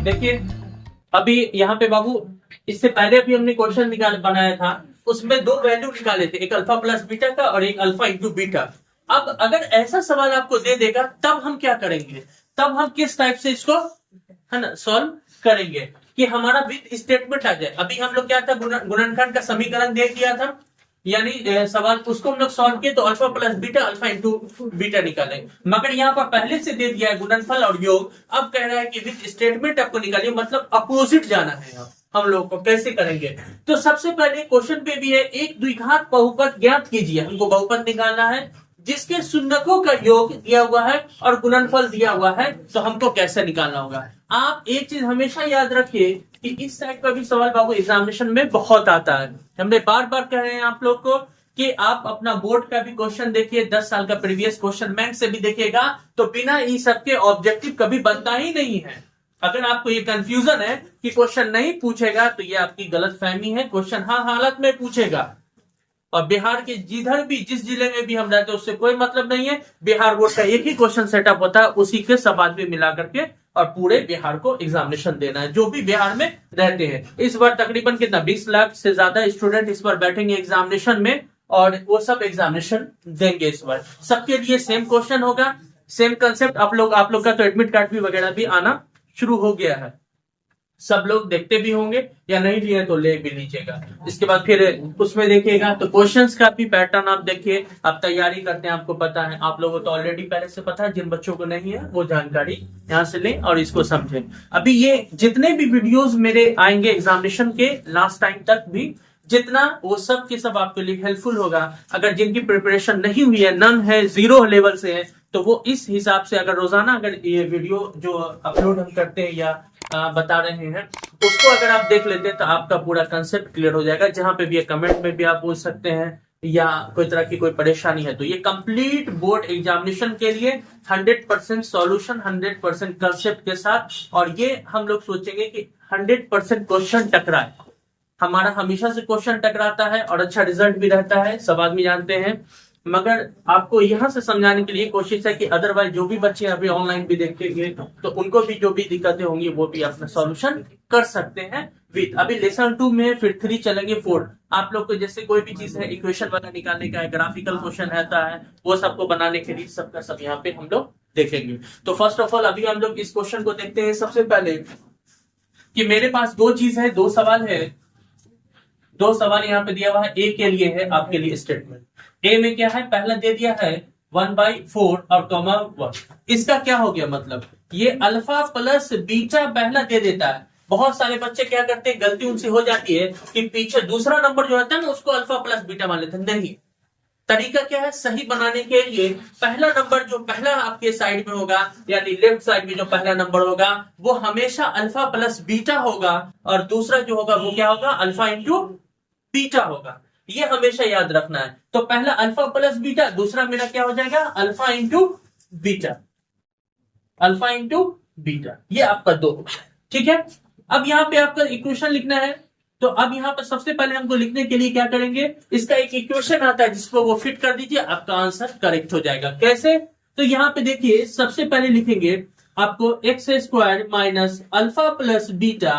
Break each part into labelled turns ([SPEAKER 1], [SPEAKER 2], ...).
[SPEAKER 1] देखिए अभी यहाँ पे बाबू, इससे पहले भी हमने क्वेश्चन बनाया था, उसमें दो वैल्यू निकाले थे, एक अल्फा प्लस बीटा का और एक अल्फा इंटू बीटा। अब अगर ऐसा सवाल आपको दे देगा तब हम क्या करेंगे, तब हम किस टाइप से इसको है ना सॉल्व करेंगे कि हमारा विद स्टेटमेंट आ जाए। अभी हम लोग क्या था, गुणनखंड का समीकरण दे दिया था, यानी सवाल उसको हम लोग सॉल्व किए तो alpha plus beta alpha into beta निकाले, मगर यहाँ पर पहले से दे दिया है गुणनफल और योग। अब कह रहा है कि विद स्टेटमेंट आपको निकालिए, मतलब अपोजिट जाना है। हम लोग को कैसे करेंगे, तो सबसे पहले क्वेश्चन पे भी है एक द्विघात बहुपद ज्ञात कीजिए। हमको बहुपद निकालना है जिसके शून्यकों का योग दिया हुआ है और गुणनफल दिया हुआ है, तो हमको कैसे निकालना होगा। आप एक चीज हमेशा याद रखिए कि इस टाइप का भी सवाल बाबू एग्जामिनेशन में बहुत आता है। हमने बार बार कह रहे हैं आप लोग को कि आप अपना बोर्ड का भी क्वेश्चन देखिए, 10 साल का प्रीवियस क्वेश्चन बैंक से भी देखिएगा, तो बिना इन सबके ऑब्जेक्टिव कभी बनता ही नहीं है। अगर आपको ये कंफ्यूजन है कि क्वेश्चन नहीं पूछेगा तो ये आपकी गलत फहमी है। क्वेश्चन हर हालत में पूछेगा, और बिहार के जिधर भी जिस जिले में भी हम रहते हैं उससे कोई मतलब नहीं है। बिहार बोर्ड का एक ही क्वेश्चन सेटअप होता है, उसी के सब आदमी मिला करके और पूरे बिहार को एग्जामिनेशन देना है, जो भी बिहार में रहते हैं। इस बार तकरीबन कितना 20 लाख से ज्यादा स्टूडेंट इस बार बैठेंगे एग्जामिनेशन में, और वो सब एग्जामिनेशन देंगे इस बार। सबके लिए सेम क्वेश्चन होगा, सेम कंसेप्ट। आप लोग का तो एडमिट कार्ड भी वगैरह भी आना शुरू हो गया है, सब लोग देखते भी होंगे, या नहीं लिए तो ले भी लीजिएगा। इसके बाद फिर उसमें देखिएगा तो क्वेश्चंस का भी पैटर्न आप देखिए, आप तैयारी करते हैं, आपको पता है, आप लोगों को तो ऑलरेडी पहले से पता है। जिन बच्चों को नहीं है वो जानकारी यहाँ से लें और इसको समझें। अभी ये जितने भी वीडियोस मेरे आएंगे एग्जामिनेशन के लास्ट टाइम तक भी, जितना वो सब के सब आपके लिए हेल्पफुल होगा। अगर जिनकी प्रिपरेशन नहीं हुई है, नन है, जीरो लेवल से है, तो वो इस हिसाब से अगर रोजाना अगर ये वीडियो जो अपलोड हम करते हैं या बता रहे हैं उसको अगर आप देख लेते हैं तो आपका पूरा कंसेप्ट क्लियर हो जाएगा। जहां पे भी कमेंट में भी आप पूछ सकते हैं, या कोई तरह की कोई परेशानी है तो ये कंप्लीट बोर्ड एग्जामिनेशन के लिए 100% सॉल्यूशन, 100% कंसेप्ट के साथ। और ये हम लोग सोचेंगे कि 100% क्वेश्चन टकराए। हमारा हमेशा से क्वेश्चन टकराता है और अच्छा रिजल्ट भी रहता है, सब आदमी जानते हैं। मगर आपको यहां से समझाने के लिए कोशिश है कि अदरवाइज जो भी बच्चे अभी ऑनलाइन भी देखेंगे तो उनको भी जो भी दिक्कतें होंगी वो भी अपना सॉल्यूशन कर सकते हैं विद। अभी लेसन 2 में फिर 3 चलेंगे 4। आप लोग को जैसे कोई भी चीज है, इक्वेशन वगैरह निकालने का है, ग्राफिकल क्वेश्चन रहता है, वो सबको बनाने के लिए सबका सब यहाँ पे हम लोग देखेंगे। तो फर्स्ट ऑफ ऑल अभी हम लोग इस क्वेश्चन को देखते हैं। सबसे पहले कि मेरे पास दो चीज है, दो सवाल है, दो सवाल यहाँ पे दिया हुआ है। ए के लिए है आपके लिए स्टेटमेंट। ए में क्या है, पहला दे दिया है 1/4 और कॉमा 1। इसका क्या हो गया, मतलब ये अल्फा प्लस बीटा पहला दे देता है। बहुत सारे बच्चे क्या करते हैं, गलती उनसे हो जाती है कि पीछे दूसरा नंबर जो होता है ना उसको अल्फा प्लस बीटा मान लेते हैं। नहीं, तरीका क्या है सही बनाने के लिए, पहला नंबर जो पहला आपके साइड में होगा, यानी लेफ्ट साइड में जो पहला नंबर होगा वो हमेशा अल्फा प्लस बीटा होगा, और दूसरा जो होगा वो क्या होगा, अल्फा इंटू बीटा होगा। ये हमेशा याद रखना है। तो पहला अल्फा प्लस बीटा, दूसरा मेरा क्या हो जाएगा, alpha into beta, alpha into beta. ये आपका दो, ठीक है। अब यहाँ पे आपका इक्वेशन लिखना है, तो अब यहाँ पर सबसे पहले हमको लिखने के लिए क्या करेंगे, इसका एक इक्वेशन आता है जिसको वो फिट कर दीजिए, आपका आंसर करेक्ट हो जाएगा। कैसे, तो यहाँ पे देखिए सबसे पहले लिखेंगे आपको x² minus alpha plus beta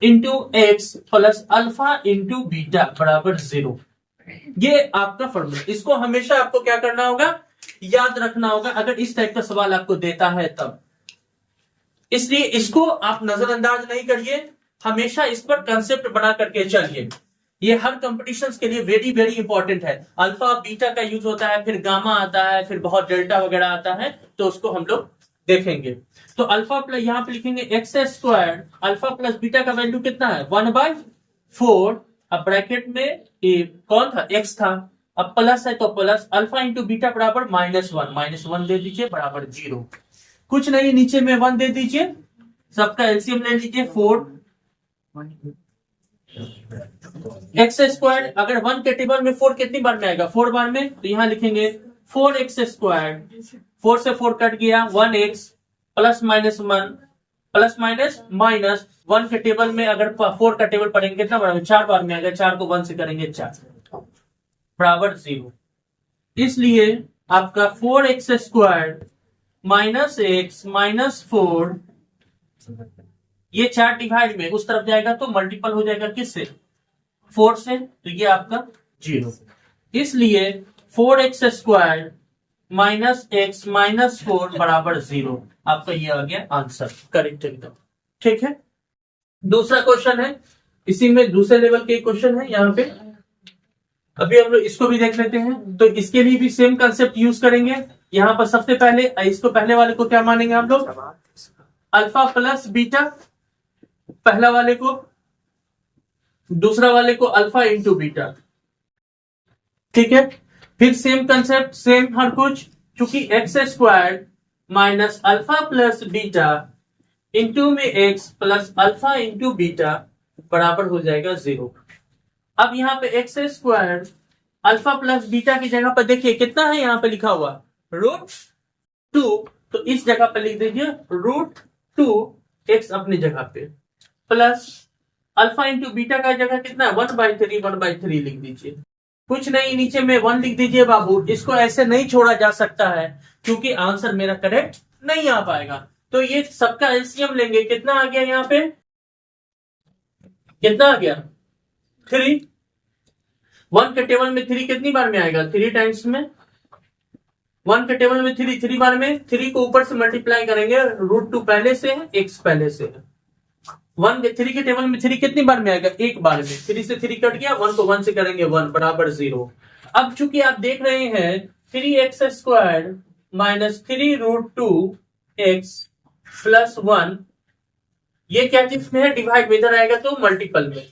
[SPEAKER 1] into x plus alpha into beta बराबर 0। ये आपका फॉर्मूला, इसको हमेशा आपको क्या करना होगा, याद रखना होगा अगर इस टाइप का सवाल आपको देता है तब। इसलिए इसको आप नजरअंदाज नहीं करिए, हमेशा इस पर कंसेप्ट बना करके चलिए। ये हर कंपटीशंस के लिए वेरी वेरी इंपॉर्टेंट है। अल्फा बीटा का यूज होता है, फिर गामा आता है, फिर बहुत डेल्टा वगैरह आता है, तो उसको हम लोग देखेंगे। तो अल्फा प्लस यहाँ पे लिखेंगे x², अल्फा प्लस बीटा का वैल्यू कितना है 1/4। अब ब्रैकेट में कौन था, x था, अब प्लस है तो प्लस अल्फा इंटू बीटा बराबर -1, -1 दे दीजिए बराबर 0। कुछ नहीं, नीचे में 1 दे दीजिए, सबका एलसीएम ले लीजिए 4। x², अगर 1 के टेबल में 4 कितनी बार में आएगा, 4 बार में, तो यहाँ लिखेंगे 4x², 4 से 4 कट गया, 1x प्लस -1 प्लस माइनस 1 के टेबल में अगर 4 का टेबल पढ़ेंगे कितना बराबर 4 बार में, अगर 4 को 1 से करेंगे 4 बराबर 0। इसलिए आपका 4x² माइनस x माइनस 4 ये 4 डिवाइड में उस तरफ जाएगा तो मल्टीपल हो जाएगा किससे, 4 से, तो ये आपका 0। इसलिए 4x² माइनस x माइनस 4 बराबर 0। आपका ये आ गया आंसर, करेक्ट एकदम। ठीक है, दूसरा क्वेश्चन है, इसी में दूसरे लेवल के क्वेश्चन है यहाँ पे। अभी हम लोग इसको भी देख लेते हैं। तो इसके लिए भी सेम कंसेप्ट यूज करेंगे। यहाँ पर सबसे पहले इसको, पहले वाले को क्या मानेंगे हम लोग, अल्फा प्लस बीटा, पहला वाले को, दूसरा वाले को अल्फा इंटू बीटा। ठीक है, फिर सेम कंसेप्ट, सेम हर कुछ, चूंकि x² minus alpha plus beta into में x plus alpha into beta बराबर हो जाएगा 0। अब यहाँ पे x² अल्फा प्लस बीटा की जगह पर देखिए कितना है, यहाँ पे लिखा हुआ √2, तो इस जगह पे लिख दीजिए √2x अपनी जगह पे, प्लस अल्फा इंटू बीटा का जगह कितना है 1/3 लिख दीजिए। कुछ नहीं, नीचे में 1 लिख दीजिए बाबू। इसको ऐसे नहीं छोड़ा जा सकता है क्योंकि आंसर मेरा करेक्ट नहीं आ पाएगा। तो ये सबका एलसीएम लेंगे, कितना आ गया यहाँ पे, कितना आ गया 3। 1 के टेबल में 3 कितनी बार में आएगा, 3 टाइम्स में। 1 के टेबल में 3 बार में, 3 को ऊपर से मल्टीप्लाई करेंगे, √2 पहले से है, x पहले से है। 3 के टेबल में 3 कितनी बार में आएगा, एक बार में। 3 से 3 कट गया, 1 को 1 से करेंगे 1 बराबर 0। अब चूंकि आप देख रहे हैं 3x² माइनस 3√2x प्लस 1, ये क्या चीज में है, डिवाइड में, इधर आएगा तो मल्टीपल में।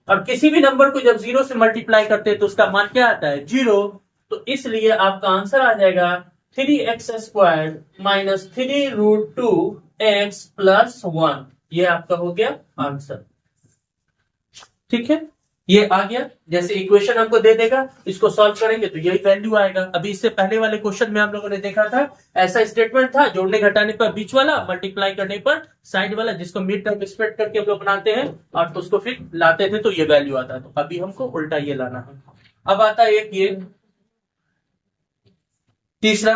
[SPEAKER 1] और किसी भी नंबर को जब 0 से मल्टीप्लाई करते हैं तो उसका मान क्या आता है, 0। तो इसलिए आपका आंसर आ जाएगा 3x² माइनस 3√2x प्लस 1। ये आपका हो गया आंसर। ठीक है, ये आ गया। जैसे इक्वेशन हमको दे देगा, इसको सॉल्व करेंगे तो यही वैल्यू आएगा। अभी इससे पहले वाले क्वेश्चन में हम लोगों ने देखा था, ऐसा स्टेटमेंट था, जोड़ने घटाने पर बीच वाला, मल्टीप्लाई करने पर साइड वाला, जिसको मिड टर्म स्प्रेड करके हम लोग बनाते हैं और तो उसको फिर लाते थे तो ये वैल्यू आता है। तो अभी हमको उल्टा ये लाना है। अब आता है एक ये तीसरा,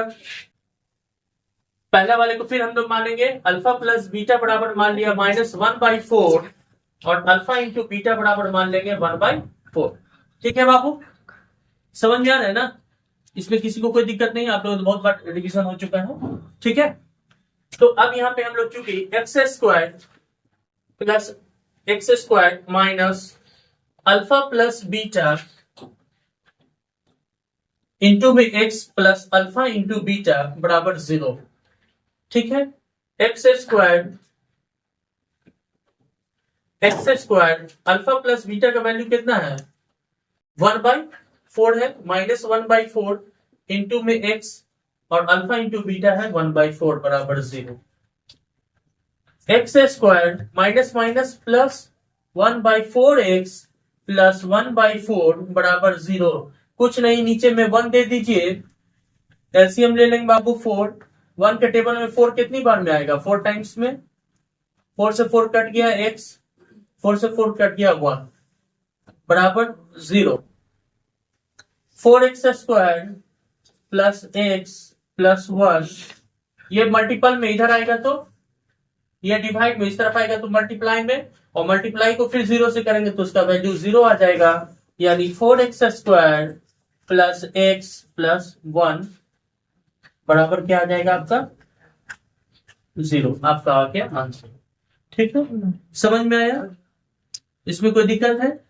[SPEAKER 1] पहला वाले को फिर हम लोग मानेंगे अल्फा प्लस बीटा बराबर मान लिया -1/4 और अल्फा इंटू बीटा बराबर मान लेंगे 1/4। ठीक है बाबू, समझ में आ रहा है ना, इसमें किसी को कोई दिक्कत नहीं, आप लोगों को बहुत बार रिवीजन हो चुका है। ठीक है, तो अब यहाँ पे हम लोग चूंकि x² plus x² minus alpha plus beta into में x plus alpha into beta बराबर 0। ठीक है, x² अल्फा प्लस बीटा का वैल्यू कितना है, 1/4 है, -1/4 इंटू में x और अल्फा इंटू बीटा है 1/4 बराबर 0। x² minus minus plus 1/4x plus 1/4 बराबर 0। कुछ नहीं, नीचे में 1 दे दीजिए, एलसीएम ले लेंगे बाबू 4। 1 के टेबल में 4 कितनी बार में आएगा, 4 टाइम्स में। 4 से 4 कट गया x, 4 से 4 कट गया 1 बराबर 0। 4x² प्लस x प्लस 1, ये मल्टीपल में इधर आएगा तो ये डिवाइड में इस तरफ आएगा तो मल्टीप्लाई में, और मल्टीप्लाई को फिर 0 से करेंगे तो उसका वैल्यू 0 आ जाएगा। यानी 4x² प्लस x प्लस 1 बराबर क्या आ जाएगा आपका 0। आपका आ गया आंसर। ठीक है, समझ में आया, इसमें कोई दिक्कत है?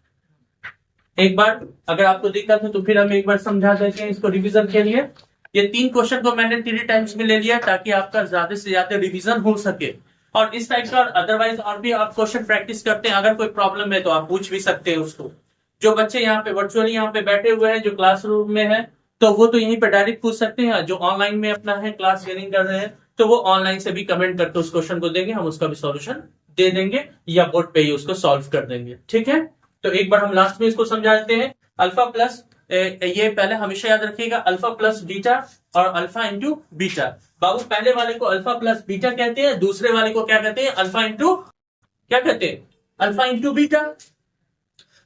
[SPEAKER 1] एक बार अगर आपको दिक्कत है तो फिर हम एक बार समझा देते हैं इसको रिवीजन के लिए। ये 3 क्वेश्चन को मैंने 3 टाइम्स में ले लिया ताकि आपका ज्यादा से ज्यादा रिवीजन हो सके। और इस टाइप का अदरवाइज और भी आप क्वेश्चन प्रैक्टिस करते हैं, अगर कोई प्रॉब्लम है तो आप पूछ भी सकते हैं उसको। जो बच्चे यहाँ पे वर्चुअली यहाँ पे बैठे हुए हैं, जो क्लासरूम में है, तो वो तो यहीं पे डायरेक्ट पूछ सकते हैं। जो ऑनलाइन में अपना है क्लास गेनिंग कर रहे हैं तो वो ऑनलाइन से भी कमेंट करके उस क्वेश्चन को देंगे, हम उसका भी सॉल्यूशन दे देंगे या बोर्ड पे ही उसको सॉल्व कर देंगे। ठीक है, तो एक बार हम लास्ट में इसको समझा देते हैं। अल्फा प्लस, ये पहले हमेशा याद रखिएगा, अल्फा प्लस बीटा और अल्फा इंटू बीटा। बाबू पहले वाले को अल्फा प्लस बीटा कहते हैं, दूसरे वाले को क्या कहते हैं, अल्फा इंटू क्या कहते हैं, अल्फा इंटू बीटा।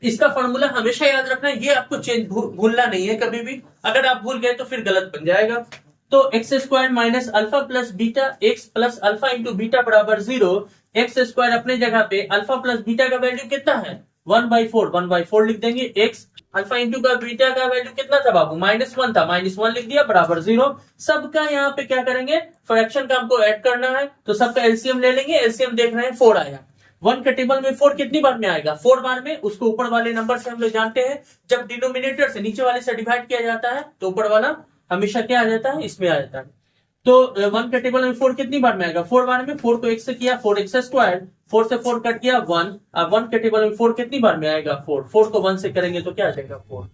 [SPEAKER 1] इसका फॉर्मूला हमेशा याद रखना है, ये आपको चेंज भूलना नहीं है कभी भी। अगर आप भूल गए तो फिर गलत बन जाएगा। तो x square minus alpha plus beta x plus alpha into beta बराबर 0। एक्स स्क्वायर अपने जगह पे, अल्फा प्लस बीटा का वैल्यू कितना है 1/4 लिख देंगे। एक्स अल्फा इंटू का बीटा का वैल्यू कितना था बाबू -1 था, -1 लिख दिया बराबर 0। सबका यहाँ पे क्या करेंगे, फ्रैक्शन का हमको ऐड करना है तो सबका एलसीएम ले लेंगे। एलसीएम देख रहे हैं 4 आया। 1 के टेबल में 4 कितनी बार में आएगा 4 बार में। उसको ऊपर वाले नंबर से हम लोग जानते हैं, जब डिनोमिनेटर से नीचे वाले से डिवाइड किया जाता है तो ऊपर वाला हमेशा क्या आ जाता है, इसमें आ जाता है। तो 1 के टेबल में 4 कितनी बार में आएगा 4 बार में। 4 को 1 से किया 4x स्क्वायर, 4 से 4 कट किया 1। अब 1 के टेबल में 4 कितनी बार में आएगा 4। 4 को 1 से करेंगे तो क्या आ जाएगा 4।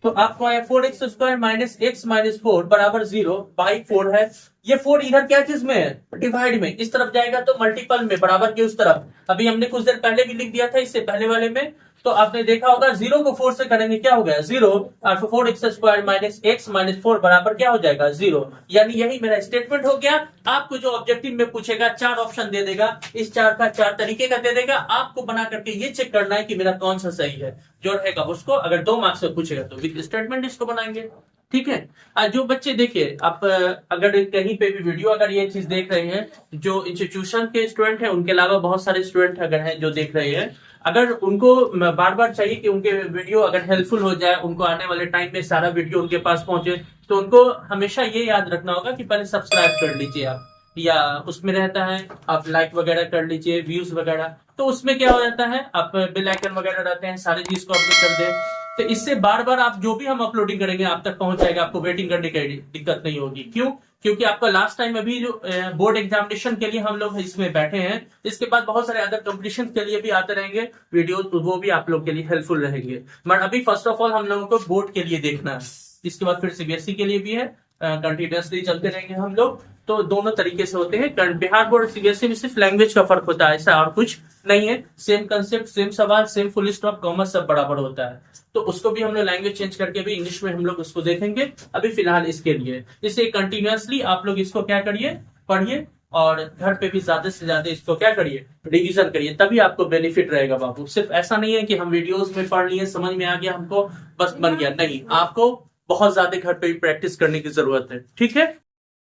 [SPEAKER 1] तो आपको आया 4x square minus x minus 4 बराबर 0 बाई 4 है। ये 4 इधर क्या चीज में है, डिवाइड में, इस तरफ जाएगा तो मल्टीपल में, बराबर के उस तरफ। अभी हमने कुछ देर पहले भी लिख दिया था इससे पहले वाले में, तो आपने देखा होगा 0 को 4 से करेंगे क्या हो गया 0, और 4x square minus x minus 4 बराबर क्या हो जाएगा 0। यानी यही मेरा स्टेटमेंट हो गया। आपको जो ऑब्जेक्टिव में पूछेगा 4 ऑप्शन दे देगा, इस 4 का 4 तरीके का दे देगा। आपको बना करके ये चेक करना है कि मेरा कौन सा सही है, जो रहेगा उसको। अगर 2 मार्क्स से पूछेगा तो विद स्टेटमेंट इसको बनाएंगे, ठीक है। जो बच्चे देखिए, आप अगर कहीं पे भी वीडियो अगर ये चीज देख रहे हैं, जो इंस्टीट्यूशन के स्टूडेंट हैं उनके अलावा बहुत सारे स्टूडेंट अगर हैं जो देख रहे हैं, अगर उनको बार बार चाहिए कि उनके वीडियो अगर हेल्पफुल हो जाए, उनको आने वाले टाइम में सारा वीडियो उनके पास पहुंचे, तो उनको हमेशा ये याद रखना होगा कि पहले सब्सक्राइब कर लीजिए आप, या उसमें रहता है आप लाइक वगैरह कर लीजिए, व्यूज वगैरह। तो उसमें क्या हो जाता है, आप बेल आइकन वगैरह रहते हैं, सारी चीज को अपलोड कर दें, तो इससे बार बार आप जो भी हम अपलोडिंग करेंगे आप तक पहुंच जाएगा। आपको वेटिंग करने की दिक्कत नहीं होगी। क्यों? क्योंकि आपका लास्ट टाइम अभी जो बोर्ड एग्जामिनेशन के लिए हम लोग इसमें बैठे हैं, इसके बाद बहुत सारे अदर कंपटीशन के लिए भी आते रहेंगे वीडियो, तो वो भी आप लोग के लिए हेल्पफुल रहेंगे। बट अभी फर्स्ट ऑफ ऑल हम लोगों को बोर्ड के लिए देखना है, इसके बाद फिर सीबीएसई के लिए भी है, कंटिन्यूअसली चलते रहेंगे हम लोग। तो दोनों तरीके से होते हैं। बिहार बोर्ड सीबीएसई में सिर्फ लैंग्वेज का फर्क होता है, ऐसा और कुछ नहीं है। सेम कंसेप्ट, सेम सवाल, सेम फुल स्टॉप, कॉमर्स सब बराबर होता है। तो उसको भी हम लोग लैंग्वेज चेंज करके भी इंग्लिश में हम लोग उसको देखेंगे। अभी फिलहाल इसके लिए इसे कंटिन्यूअसली आप लोग इसको क्या करिए, पढ़िए, और घर पे भी ज्यादा से ज्यादा इसको क्या करिए, रिवीजन करिए, तभी आपको बेनिफिट रहेगा बाबू। सिर्फ ऐसा नहीं है कि हम वीडियोस में पढ़ लिए, समझ में आ गया हमको, बस बन गया, नहीं, आपको बहुत ज्यादा घर पे भी प्रैक्टिस करने की जरूरत है, ठीक है।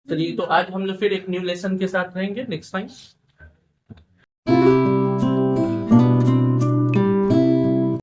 [SPEAKER 1] चलिए, तो आज हम लोग फिर एक न्यू लेसन के साथ रहेंगे नेक्स्ट टाइम।